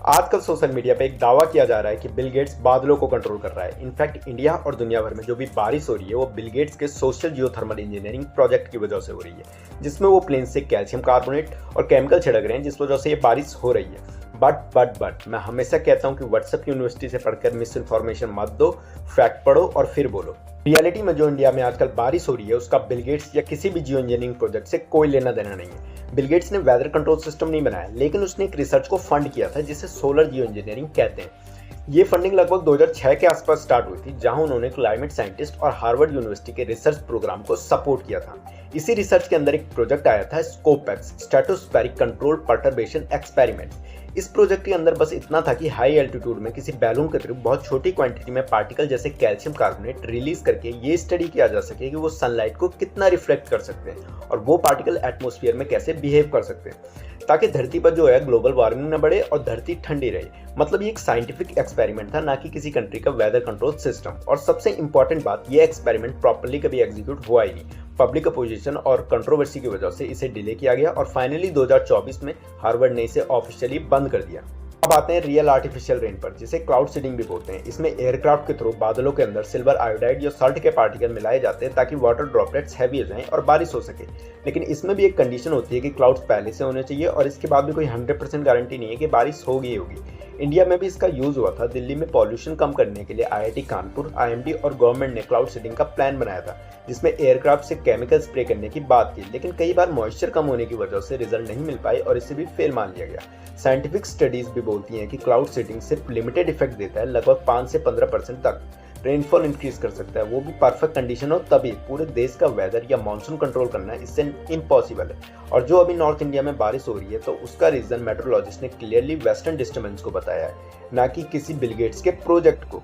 आजकल social media पे एक दावा किया जा रहा है कि बिल गेट्स बादलों को कंट्रोल कर रहा है। इनफैक्ट इंडिया और दुनिया भर में जो भी बारिश हो रही है वो बिल गेट्स के सोशल जियोथर्मल इंजीनियरिंग प्रोजेक्ट की वजह से हो रही है, जिसमें वो प्लेन से कैल्शियम कार्बोनेट और केमिकल छिड़क रहे हैं, जिस वजह से ये बारिश हो रही है। बट मैं हमेशा कहता हूँ कि व्हाट्सएप यूनिवर्सिटी से पढ़कर मिस इन्फॉर्मेशन मत दो, फैक्ट पढ़ो और फिर बोलो। रियलिटी में जो इंडिया में आजकल बारिश हो रही है उसका बिल गेट्स या किसी भी जियो इंजीनियरिंग प्रोजेक्ट से कोई लेना देना नहीं है। बिल गेट्स ने वेदर कंट्रोल सिस्टम नहीं बनाया, लेकिन उसने एक रिसर्च को फंड किया था जिसे सोलर जियो इंजीनियरिंग कहते हैं। ये फंडिंग लगभग 2006 के आसपास स्टार्ट हुई थी, जहां उन्होंने क्लाइमेट साइंटिस्ट और हार्वर्ड यूनिवर्सिटी के रिसर्च प्रोग्राम को सपोर्ट किया था। इसी रिसर्च के अंदर एक प्रोजेक्ट आया था स्कोपेक्स, स्ट्रेटोस्फेरिक कंट्रोल परटर्बेशन एक्सपेरिमेंट। इस प्रोजेक्ट के अंदर बस इतना था कि हाई एल्टीट्यूड में किसी बैलून के थ्रू बहुत छोटी क्वांटिटी में पार्टिकल जैसे कैल्शियम कार्बोनेट रिलीज करके ये स्टडी किया जा सके कि वो सनलाइट को कितना रिफ्लेक्ट कर सकते हैं और वो पार्टिकल एटमॉस्फेयर में कैसे बिहेव कर सकते हैं, ताकि धरती पर जो है ग्लोबल वार्मिंग न बढ़े और धरती ठंडी रहे। मतलब ये एक साइंटिफिक एक्सपेरिमेंट था, ना कि किसी कंट्री का वेदर कंट्रोल सिस्टम। और सबसे इंपॉर्टेंट बात, ये एक्सपेरिमेंट प्रॉपर्ली कभी एग्जीक्यूट हुआ ही नहीं। पब्लिक अपोजिशन और कंट्रोवर्सी की वजह से इसे डिले किया गया और फाइनली 2024 में हार्वर्ड ने इसे ऑफिशियली बंद कर दिया। अब आते हैं रियल आर्टिफिशियल रेन पर, जिसे क्लाउड सीडिंग भी बोलते हैं। इसमें एयरक्राफ्ट के थ्रू बादलों के अंदर सिल्वर आयोडाइड या सॉल्ट के पार्टिकल मिलाए जाते हैं ताकि वाटर ड्रॉपलेट्स हैवी हो जाएं और बारिश हो सके। लेकिन इसमें भी एक कंडीशन होती है कि क्लाउड्स पहले से होने चाहिए और इसके बाद भी कोई 100% गारंटी नहीं है कि बारिश होगी ही होगी। इंडिया में भी इसका यूज हुआ था। दिल्ली में पॉल्यूशन कम करने के लिए आईआईटी कानपुर, आईएमडी और गवर्नमेंट ने क्लाउड सीडिंग का प्लान बनाया था, जिसमें एयरक्राफ्ट से केमिकल स्प्रे करने की बात की। लेकिन कई बार मॉइस्चर कम होने की वजह से रिजल्ट नहीं मिल पाए और इसे भी फेल मान लिया गया। साइंटिफिक स्टडीज भी बोलती हैं कि क्लाउड सीडिंग सिर्फ लिमिटेड इफेक्ट देता है, लगभग 5 से 15% तक रेनफॉल इंक्रीज कर सकता है, वो भी परफेक्ट कंडीशन हो तभी। पूरे देश का वेदर या मानसून कंट्रोल करना इससे इम्पॉसिबल है। और जो अभी नॉर्थ इंडिया में बारिश हो रही है तो उसका रीजन मेट्रोलॉजिस्ट ने क्लियरली वेस्टर्न डिस्टर्बेंस को बताया है, ना कि किसी बिल गेट्स के प्रोजेक्ट को।